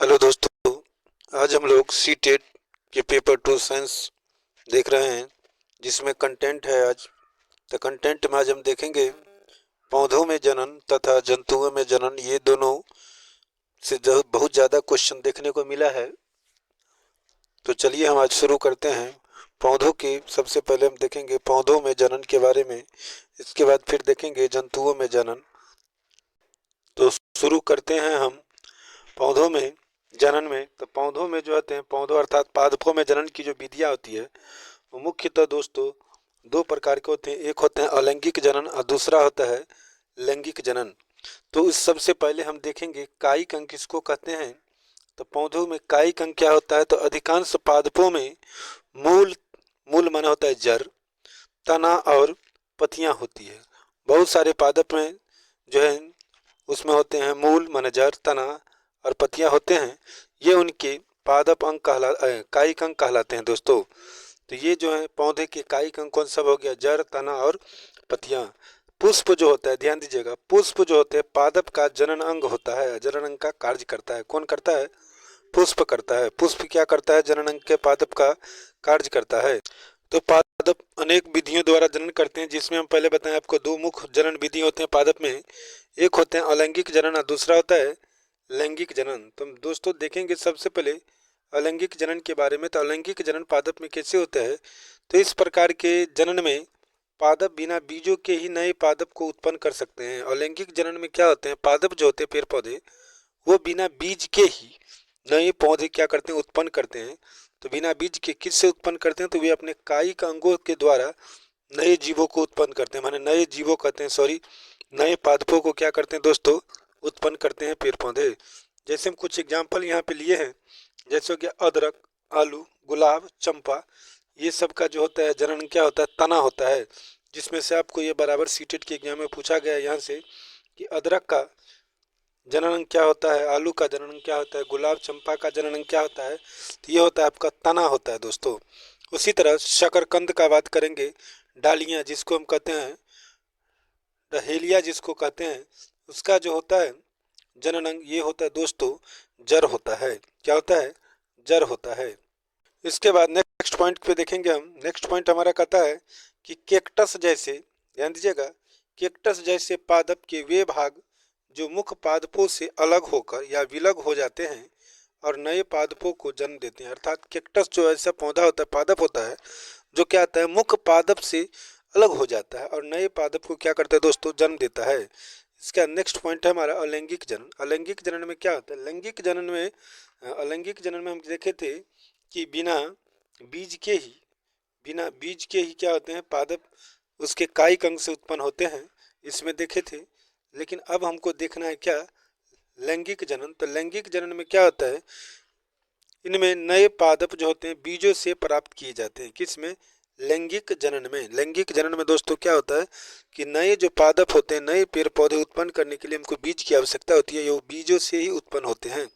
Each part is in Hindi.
हेलो दोस्तों। आज हम लोग सी टेट के पेपर 2 साइंस देख रहे हैं जिसमें कंटेंट है। आज तो कंटेंट में आज हम देखेंगे पौधों में जनन तथा जंतुओं में जनन। ये दोनों से बहुत ज़्यादा क्वेश्चन देखने को मिला है। तो चलिए हम आज शुरू करते हैं। पौधों के सबसे पहले हम देखेंगे पौधों में जनन के बारे में, इसके बाद फिर देखेंगे जंतुओं में जनन। तो शुरू करते हैं हम पौधों में जनन में। तो पौधों में जो होते हैं, पौधों अर्थात पादपों में जनन की जो विधियाँ होती है वो मुख्यतः दोस्तों दो प्रकार के होते हैं। एक होते हैं अलैंगिक जनन और दूसरा होता है लैंगिक जनन। तो इस सबसे पहले हम देखेंगे कायिक अंग किसको कहते हैं। तो पौधों में कायिक अंग क्या होता है, तो अधिकांश पादपों में मूल मूल माना होता है जड़, तना और पत्तियां होती है। बहुत सारे पादप में जो है उसमें होते हैं मूल माने जड़, तना और पत्तियां होते हैं। ये उनके पादप अंग कायिक अंग कहलाते हैं दोस्तों। तो ये जो है पौधे के कायिक अंग कौन सब हो गया, जड़, तना और पत्तियां। पुष्प जो होता है, ध्यान दीजिएगा, पुष्प जो होते हैं पादप का जनन अंग होता है। जनन अंग का कार्य करता है कौन करता है, पुष्प करता है। पुष्प क्या करता है, जनन अंग के पादप का कार्य करता है। तो पादप अनेक विधियों द्वारा जनन करते हैं, जिसमें हम पहले बताएं आपको दो मुख्य जनन विधि होते हैं पादप में। एक होते हैं अलैंगिक जनन और दूसरा होता है लैंगिक जनन। तो हम दोस्तों देखेंगे सबसे पहले अलैंगिक जनन के बारे में। तो अलैंगिक जनन पादप में कैसे होता है, तो इस प्रकार के जनन में पादप बिना बीजों के ही नए पादप को उत्पन्न कर सकते हैं। अलैंगिक जनन में क्या होते हैं, पादप जो होते हैं पेड़ पौधे वो बिना बीज के ही नए पौधे क्या करते हैं, उत्पन्न करते हैं। तो बिना बीज के किससे उत्पन्न करते हैं, तो वे अपने कायिक अंगों के द्वारा नए जीवों को उत्पन्न करते हैं। माने नए जीवों कहते हैं, सॉरी, नए पादपों को क्या करते हैं दोस्तों, उत्पन्न करते हैं पेड़ पौधे। जैसे हम कुछ एग्जाम्पल यहाँ पे लिए हैं, जैसे हो गया अदरक, आलू, गुलाब, चंपा। ये सब का जो होता है जनन क्या होता है, तना होता है। जिसमें से आपको ये बराबर सीटेट के एग्जाम में पूछा गया है यहाँ से कि अदरक का जनन क्या होता है, आलू का जनन क्या होता है, गुलाब चंपा का जनन क्या होता है। तो ये होता है आपका तना होता है दोस्तों। उसी तरह शकरकंद का बात करेंगे, डालियाँ जिसको हम कहते हैं, डहेलिया जिसको कहते हैं, उसका जो होता है जनन अंग ये होता है दोस्तों जड़ होता है। क्या होता है, जड़ होता है। इसके बाद नेक्स्ट पॉइंट पे देखेंगे हम। नेक्स्ट पॉइंट हमारा कहता है कि केक्टस जैसे, ध्यान दीजिएगा, केक्टस जैसे पादप के वे भाग जो मुख्य पादपों से अलग होकर या विलग हो जाते हैं और नए पादपों को जन्म देते हैं। अर्थात केक्टस जो ऐसा पौधा होता है, पादप होता है, जो क्या आता है मुख्य पादप से अलग हो जाता है और नए पादप को क्या करता है दोस्तों, जन्म देता है। इसका नेक्स्ट पॉइंट है हमारा अलैंगिक जनन। अलैंगिक जनन में क्या होता है, लैंगिक जनन में, अलैंगिक जनन में हम देखे थे कि बिना बीज के ही क्या होते हैं पादप उसके कायिक अंग से उत्पन्न होते हैं, इसमें देखे थे। लेकिन अब हमको देखना है क्या, लैंगिक जनन। तो लैंगिक जनन में क्या होता है, इनमें नए पादप जो होते हैं बीजों से प्राप्त किए जाते हैं। किसमें, लैंगिक जनन में। लैंगिक जनन में दोस्तों क्या होता है कि नए जो पादप होते हैं, नए पेड़ पौधे उत्पन्न करने के लिए हमको बीज की आवश्यकता होती है, ये बीजों से ही उत्पन्न होते हैं।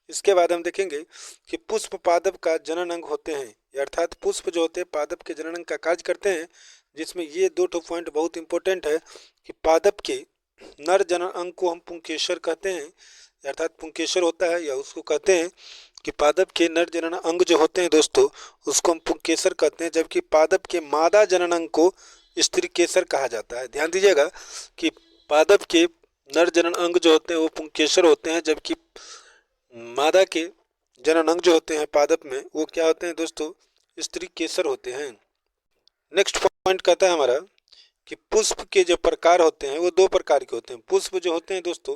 इसके बाद हम देखेंगे कि पुष्प पादप का जनन अंग होते हैं, अर्थात पुष्प जो होते हैं पादप के जनन अंग का कार्य करते हैं। जिसमें ये दो पॉइंट बहुत इंपॉर्टेंट है कि पादप के नर जनन अंग को हम पुंकेसर कहते हैं, अर्थात पुंकेसर होता है, या उसको कहते हैं कि पादप के नर जनन अंग जो होते हैं दोस्तों उसको हम पुंकेसर कहते हैं, जबकि पादप के मादा जनन अंग को स्त्री केसर कहा जाता है। ध्यान दीजिएगा कि पादप के नर जनन अंग जो होते हैं वो पुंकेसर होते हैं, जबकि मादा के जनन अंग जो होते हैं पादप में वो क्या होते हैं दोस्तों, स्त्री केसर होते हैं। नेक्स्ट पॉइंट कहता है हमारा कि पुष्प के जो प्रकार होते हैं वो दो प्रकार के होते हैं। पुष्प जो होते हैं दोस्तों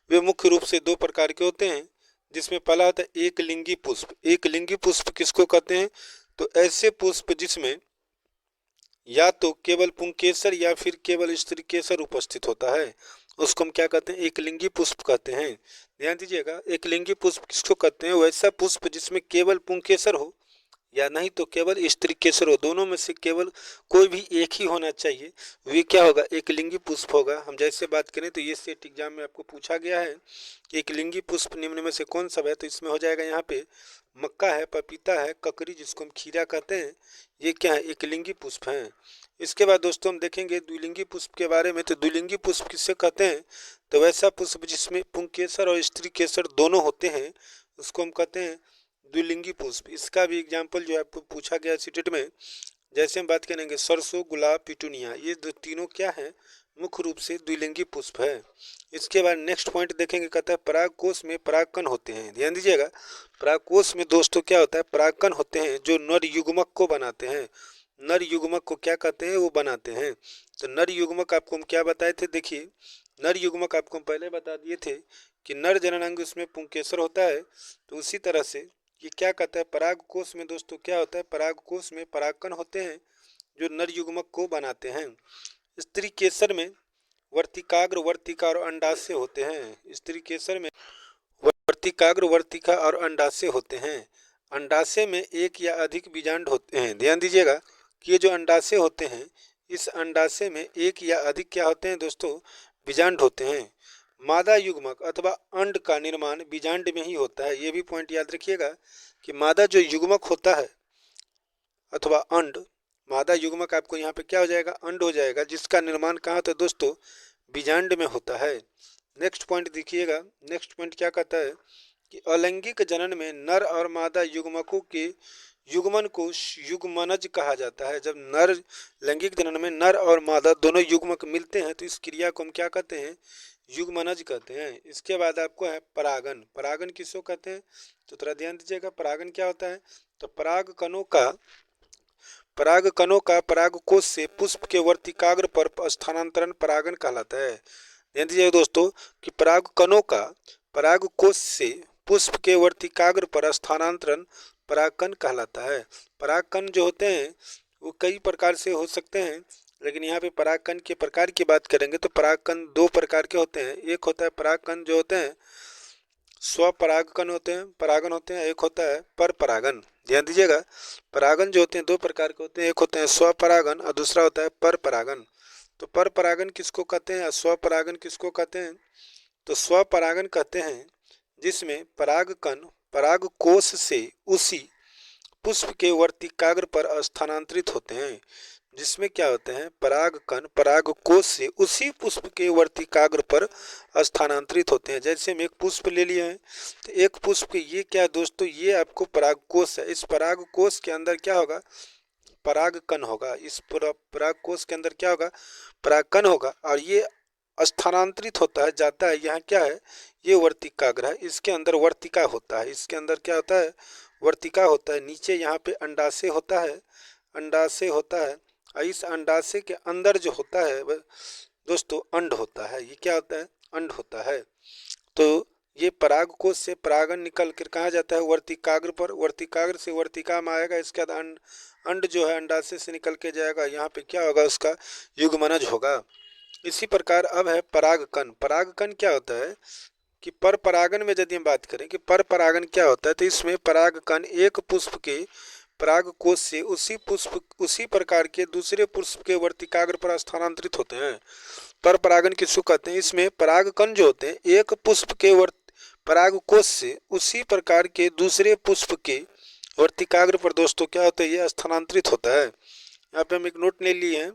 वे मुख्य रूप से दो प्रकार के होते हैं, जिसमें पहला होता है एक लिंगी पुष्प। एक लिंगी पुष्प किसको कहते हैं, तो ऐसे पुष्प जिसमें या तो केवल पुंकेसर या फिर केवल स्त्री केसर उपस्थित होता है, उसको हम क्या कहते हैं, एक लिंगी पुष्प कहते हैं। ध्यान दीजिएगा, एक लिंगी पुष्प किसको कहते हैं, वैसा पुष्प जिसमें केवल पुंकेसर हो या नहीं तो केवल स्त्री केसर हो, दोनों में से केवल कोई भी एक ही होना चाहिए, वे क्या होगा, एक लिंगी पुष्प होगा। हम जैसे बात करें तो ये सेट एग्जाम में आपको पूछा गया है कि एक लिंगी पुष्प निम्न में से कौन सा है, तो इसमें हो जाएगा यहाँ पे मक्का है, पपीता है, ककड़ी जिसको हम खीरा कहते हैं, ये क्या है, एक लिंगी पुष्प है। इसके बाद दोस्तों हम देखेंगे द्विलिंगी पुष्प के बारे में। तो द्विलिंगी पुष्प किससे कहते हैं, तो वैसा पुष्प जिसमें पुंकेसर और स्त्री केसर दोनों होते हैं, उसको हम कहते हैं द्विलिंगी पुष्प। इसका भी एग्जाम्पल जो है आपको पूछा गया सीटेट में। जैसे हम बात करेंगे सरसों, गुलाब, पिटूनिया, ये तीनों क्या है, मुख्य रूप से द्विलिंगी पुष्प है। इसके बाद नेक्स्ट पॉइंट देखेंगे, कहता है परागकोश में परागकण होते हैं। ध्यान दीजिएगा, परागकोश में दोस्तों क्या होता है, परागकण होते हैं जो नर युग्मक को बनाते हैं। नर युग्मक को क्या कहते हैं, वो बनाते हैं। तो नर युग्मक आपको हम क्या बताए थे, देखिए नर युग्मक आपको हम पहले बता दिए थे कि नर जननांग उसमें पुंकेसर होता है। तो उसी तरह से ये क्या कहता है, परागकोश में दोस्तों क्या होता है, परागकोश में परागकण होते हैं जो नर युग्मक को बनाते हैं। स्त्री केसर में वर्तिकाग्र, वर्तिका और अंडाशय होते हैं। स्त्री केसर में वर्तिकाग्र, वर्तिका और अंडाशय होते हैं। अंडाशय में एक या अधिक बीजांड होते हैं। ध्यान दीजिएगा कि ये जो अंडाशय होते हैं, इस अंडाशय में एक या अधिक क्या होते हैं दोस्तों, बीजांड होते हैं। मादा युग्मक अथवा अंड का निर्माण बीजांड में ही होता है। ये भी पॉइंट याद रखिएगा कि मादा जो युग्मक होता है अथवा अंड, मादा युग्मक आपको यहाँ पे क्या हो जाएगा, अंड हो जाएगा, जिसका निर्माण कहाँ होता है दोस्तों, बीजांड में होता है। नेक्स्ट पॉइंट देखिएगा, नेक्स्ट पॉइंट क्या कहता है कि अलैंगिक जनन में नर और मादा युग्मकों के युग्मन को युग्मनज कहा जाता है। जब नर लैंगिक जनन में नर और मादा दोनों युग्मक मिलते हैं तो इस क्रिया को हम क्या कहते हैं, युग्मनज कहते हैं। इसके बाद आपको है परागन। परागन किसको कहते हैं, तो थोड़ा ध्यान दीजिएगा, परागन क्या होता है, तो परागकणों का परागकोश से पुष्प के वर्तिकाग्र पर स्थानांतरण परागन कहलाता है। ध्यान दीजिएगा दोस्तों कि परागकणों का परागकोश से पुष्प के वर्तिकाग्र पर स्थानांतरण परागकण कहलाता है। परागकण जो होते हैं वो कई प्रकार से हो सकते हैं, लेकिन यहाँ पे परागकण के प्रकार की बात करेंगे तो परागकण दो प्रकार के होते हैं। एक होता है परागकण जो होते हैं स्वपरागकण होते हैं, परागन होते हैं, एक होता है पर परागन। ध्यान दीजिएगा, परागन जो होते हैं दो प्रकार के होते हैं, एक होते हैं स्वपरागन और दूसरा होता है पर परागन। तो पर परागन किसको कहते हैं और स्वपरागन किसको कहते हैं, तो स्वपरागन कहते हैं जिसमें परागकण परागकोश से उसी पुष्प के वर्तिकाग्र पर स्थानांतरित होते हैं। जिसमें क्या होते हैं, परागकण परागकोश से उसी पुष्प के वर्तिकाग्र पर स्थानांतरित होते हैं। जैसे हम एक पुष्प ले लिए हैं तो एक पुष्प के ये क्या दोस्तों, ये आपको परागकोश है। इस परागकोश के अंदर क्या होगा, परागकण होगा। इस परागकोश के अंदर क्या होगा, परागकण होगा और ये स्थानांतरित होता है, जाता है, यहाँ क्या है, ये वर्तिकाग्र है, इसके अंदर वर्तिका होता है, इसके अंदर क्या होता है, वर्तिका होता है। नीचे यहाँ पे अंडाशय होता है, अंडाशय होता है और इस अंडाशय के अंदर जो होता है दोस्तों अंड होता है। ये क्या होता है, अंड होता है। तो ये परागकोश से परागन निकल कर कहाँ जाता है, वर्तिकाग्र पर, वर्तिकाग्र से वर्तिका में आएगा, इसके बाद अंड जो है अंडाशय से निकल के जाएगा, यहाँ पे क्या होगा, उसका युग्मनज होगा। इसी प्रकार अब है परागकण। परागकण क्या होता है कि पर परागन में यदि हम बात करें कि पर परागन क्या होता है, तो इसमें परागकण एक पुष्प के परागकोश से उसी प्रकार के दूसरे पुष्प के वर्तिकाग्र पर स्थानांतरित होते हैं। पर परागन किसको कहते हैं, इसमें परागकण जो होते हैं एक पुष्प के परागकोश से उसी प्रकार के दूसरे पुष्प के वर्तिकाग्र पर दोस्तों क्या होता है, ये स्थानांतरित होता है। यहाँ पे हम एक नोट ले लिए हैं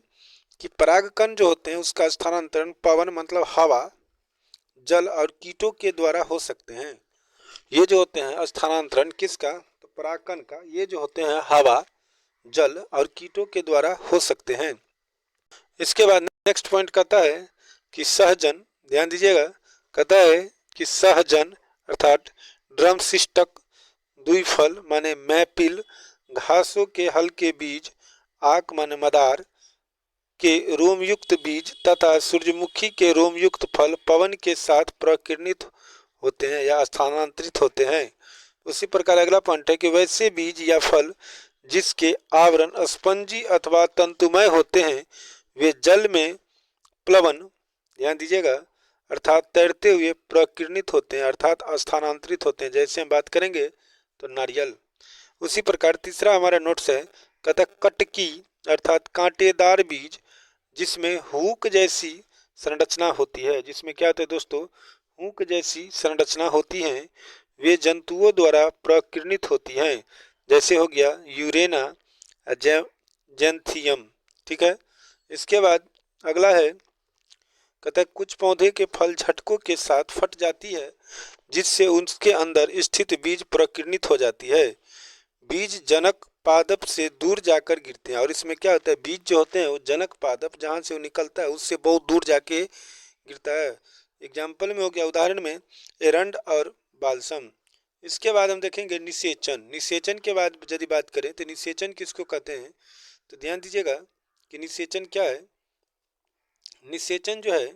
कि परागकण जो होते हैं उसका स्थानांतरण पवन मतलब हवा, जल और कीटों के द्वारा हो सकते हैं। ये जो होते हैं स्थानांतरण किसका, तो परागकण का, ये जो होते हैं हवा, जल और कीटों के द्वारा हो सकते हैं। इसके बाद नेक्स्ट पॉइंट कहता है कि सहजन। ध्यान दीजिएगा, कहता है कि सहजन अर्थात ड्रमस्टिक, द्विफल माने मैपिल, घासों के हल्के बीज, आक माने मदार के रोमयुक्त बीज तथा सूर्यमुखी के रोमयुक्त फल पवन के साथ प्रकीर्णित होते हैं या स्थानांतरित होते हैं। उसी प्रकार अगला पॉइंट है कि वैसे बीज या फल जिसके आवरण स्पंजी अथवा तंतुमय होते हैं वे जल में प्लवन, ध्यान दीजिएगा, अर्थात तैरते हुए प्रकीर्णित होते हैं अर्थात स्थानांतरित होते हैं। जैसे हम बात करेंगे तो नारियल। उसी प्रकार तीसरा हमारा नोट्स है, कहता कटकी अर्थात कांटेदार बीज जिसमें हुक जैसी संरचना होती है। जिसमें क्या होता है दोस्तों, हुक जैसी संरचना होती है, वे जंतुओं द्वारा प्रकीर्णित होती हैं। जैसे हो गया यूरेना, जेंथियम। ठीक है। इसके बाद अगला है, कहता है कुछ पौधे के फल झटकों के साथ फट जाती है जिससे उसके अंदर स्थित बीज प्रकीर्णित हो जाती है। बीज जनक पादप से दूर जाकर गिरते हैं। और इसमें क्या होता है, बीज जो होते हैं वो जनक पादप जहाँ से वो निकलता है उससे बहुत दूर जाके गिरता है। एग्जाम्पल में हो गया, उदाहरण में एरंड और बालसम। इसके बाद हम देखेंगे निषेचन। निषेचन के बाद यदि बात करें तो निषेचन किसको कहते हैं, तो ध्यान दीजिएगा कि निषेचन क्या है। निषेचन जो है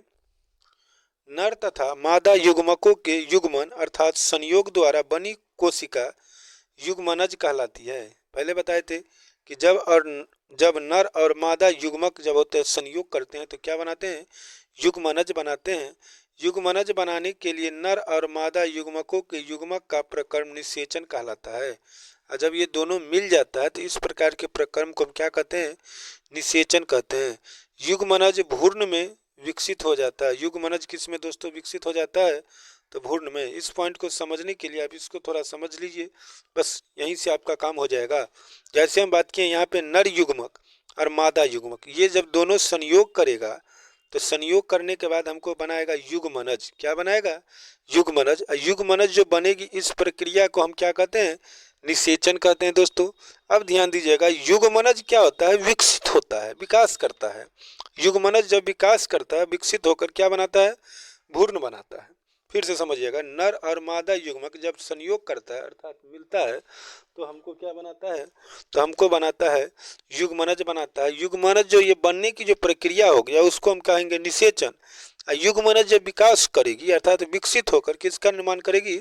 नर तथा मादा युग्मकों के युग्मन अर्थात संयोग द्वारा बनी कोशिका युग्मनज कहलाती है। पहले बताए थे कि जब नर और मादा युग्मक जब होते हैं संयोग करते हैं तो क्या बनाते हैं, युग्मनज बनाते हैं। युग्मनज बनाने के लिए नर और मादा युग्मकों के युग्मक का प्रक्रम निषेचन कहलाता है। और जब ये दोनों मिल जाता है तो इस प्रकार के प्रक्रम को हम क्या कहते हैं, निषेचन कहते हैं। युग्मनज भ्रूण में विकसित हो जाता है। युग्मनज किस में दोस्तों विकसित हो जाता है, तो भ्रूण में। इस पॉइंट को समझने के लिए आप इसको थोड़ा समझ लीजिए, बस यहीं से आपका काम हो जाएगा। जैसे हम बात किए यहाँ पे नर युग्मक और मादा युग्मक, ये जब दोनों संयोग करेगा तो संयोग करने के बाद हमको बनाएगा युग्मनज। क्या बनाएगा, युग्मनज। युग्मनज जो बनेगी इस प्रक्रिया को हम क्या कहते हैं, निषेचन कहते हैं दोस्तों। अब ध्यान दीजिएगा, युग्मनज क्या होता है, विकसित होता है, विकास करता है। युग्मनज जब विकास करता है, विकसित होकर क्या बनाता है, भ्रूण बनाता है। फिर से समझिएगा, नर और मादा युग्मक जब संयोग करता है अर्थात मिलता है तो हमको क्या बनाता है, तो हमको बनाता है युग्मनज बनाता है। युग्मनज जो ये बनने की जो प्रक्रिया हो गया उसको हम कहेंगे निषेचन। युग्मनज जब विकास करेगी अर्थात विकसित होकर किसका निर्माण करेगी,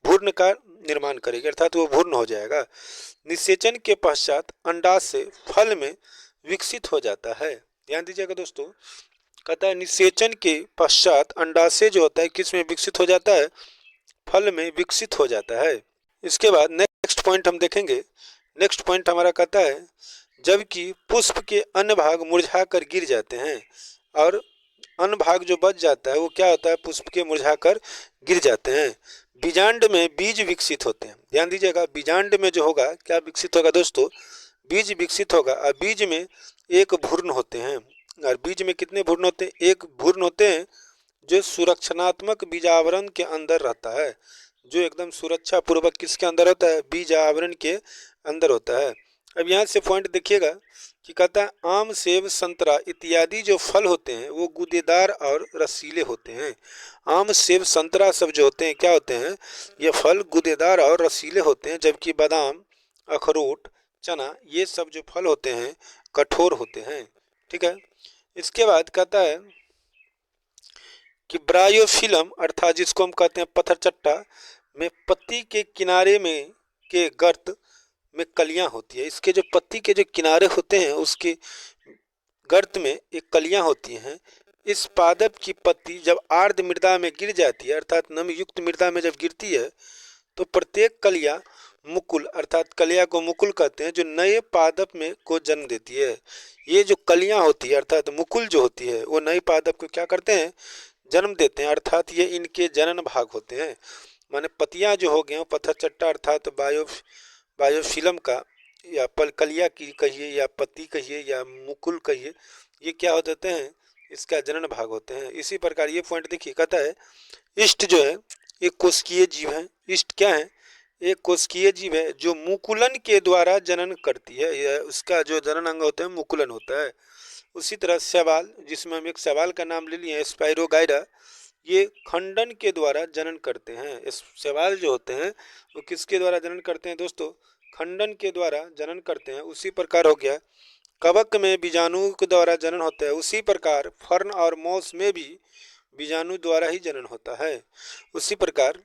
भ्रूण का निर्माण करेगी, अर्थात वो भ्रूण हो जाएगा। निषेचन के पश्चात अंडाशय फल में विकसित हो जाता है। ध्यान दीजिएगा दोस्तों, कहता है निषेचन के पश्चात अंडाशय जो होता है किस में विकसित हो जाता है, फल में विकसित हो जाता है। इसके बाद नेक्स्ट पॉइंट हम देखेंगे। नेक्स्ट पॉइंट हमारा कहता है जबकि पुष्प के अन्य भाग मुरझाकर गिर जाते हैं और अन्य भाग जो बच जाता है वो क्या होता है, पुष्प के मुरझाकर गिर जाते हैं। बीजांड में बीज विकसित होते हैं। ध्यान दीजिएगा, बीजांड में जो होगा क्या विकसित होगा दोस्तों, बीज विकसित होगा। और बीज में एक भ्रूण होते हैं। और बीज में कितने भ्रूण होते हैं, एक भ्रूण होते हैं जो सुरक्षात्मक बीजावरण के अंदर रहता है, जो एकदम सुरक्षा पूर्वक किसके अंदर होता है, बीज आवरण के अंदर होता है। अब यहाँ से पॉइंट देखिएगा कि कहता है आम सेब संतरा इत्यादि जो फल होते हैं वो गूदेदार और रसीले होते हैं। आम सेब संतरा सब जो होते हैं क्या होते हैं, ये फल गूदेदार और रसीले होते हैं। जबकि बादाम अखरोट चना ये सब जो फल होते हैं कठोर होते हैं। ठीक है। इसके बाद कहता है कि ब्रायोफिलम अर्थात जिसको हम कहते हैं पत्थर चट्टा में पत्ती के किनारे में के गर्त में कलियां होती है। इसके जो पत्ती के जो किनारे होते हैं उसके गर्त में एक कलियां होती हैं। इस पादप की पत्ती जब आर्द्र मृदा में गिर जाती है अर्थात नमी युक्त मृदा में जब गिरती है तो प्रत्येक कलिया मुकुल अर्थात कलिया को मुकुल कहते हैं, जो नए पादप में को जन्म देती है। ये जो कलियां होती है अर्थात मुकुल जो होती है वो नए पादप को क्या करते हैं, जन्म देते हैं, अर्थात ये इनके जनन भाग होते हैं। माने पतियां जो हो गए पत्थर चट्टा अर्थात बायोफिलम का या कलिया की कहिए या पत्ती कहिए या मुकुल कहिए, ये क्या हो जाते हैं, इसका जनन भाग होते हैं। इसी प्रकार ये पॉइंट देखिए, कहता है इष्ट जो है एक कोशिकीय जीव है। इष्ट क्या है, एक कोशिकीय जीव है जो मुकुलन के द्वारा जनन करती है, या उसका जो जनन अंग होता है मुकुलन होता है। उसी तरह शैवाल, जिसमें हम एक शैवाल का नाम ले लिए स्पाइरोगाइरा, ये खंडन के द्वारा जनन करते हैं। शैवाल जो होते हैं वो किसके द्वारा जनन करते हैं दोस्तों, खंडन के द्वारा जनन करते हैं। उसी प्रकार हो गया कवक में बीजाणु के द्वारा जनन होता है। उसी प्रकार फर्न और मॉस में भी बीजाणु द्वारा ही जनन होता है। उसी प्रकार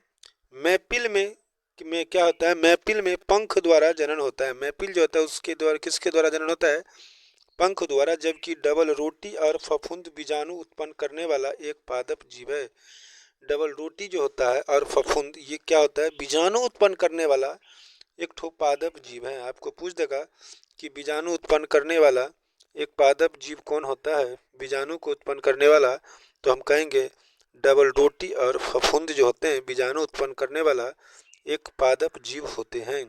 मैपिल में क्या होता है, मैपिल में पंख द्वारा जनन होता है। मैपिल जो होता है उसके द्वारा किसके द्वारा जनन होता है, पंख द्वारा। जबकि डबल रोटी और फफूंद बीजाणु उत्पन्न करने वाला एक पादप जीव है। डबल रोटी जो होता है और फफूंद ये क्या होता है, बीजाणु उत्पन्न करने वाला एक ठो पादप जीव है। आपको पूछ देगा कि बीजाणु उत्पन्न करने वाला एक पादप जीव कौन होता है, बीजाणु को उत्पन्न करने वाला, तो हम कहेंगे डबल रोटी और फफूंद जो होते हैं बीजाणु उत्पन्न करने वाला एक पादप जीव होते हैं।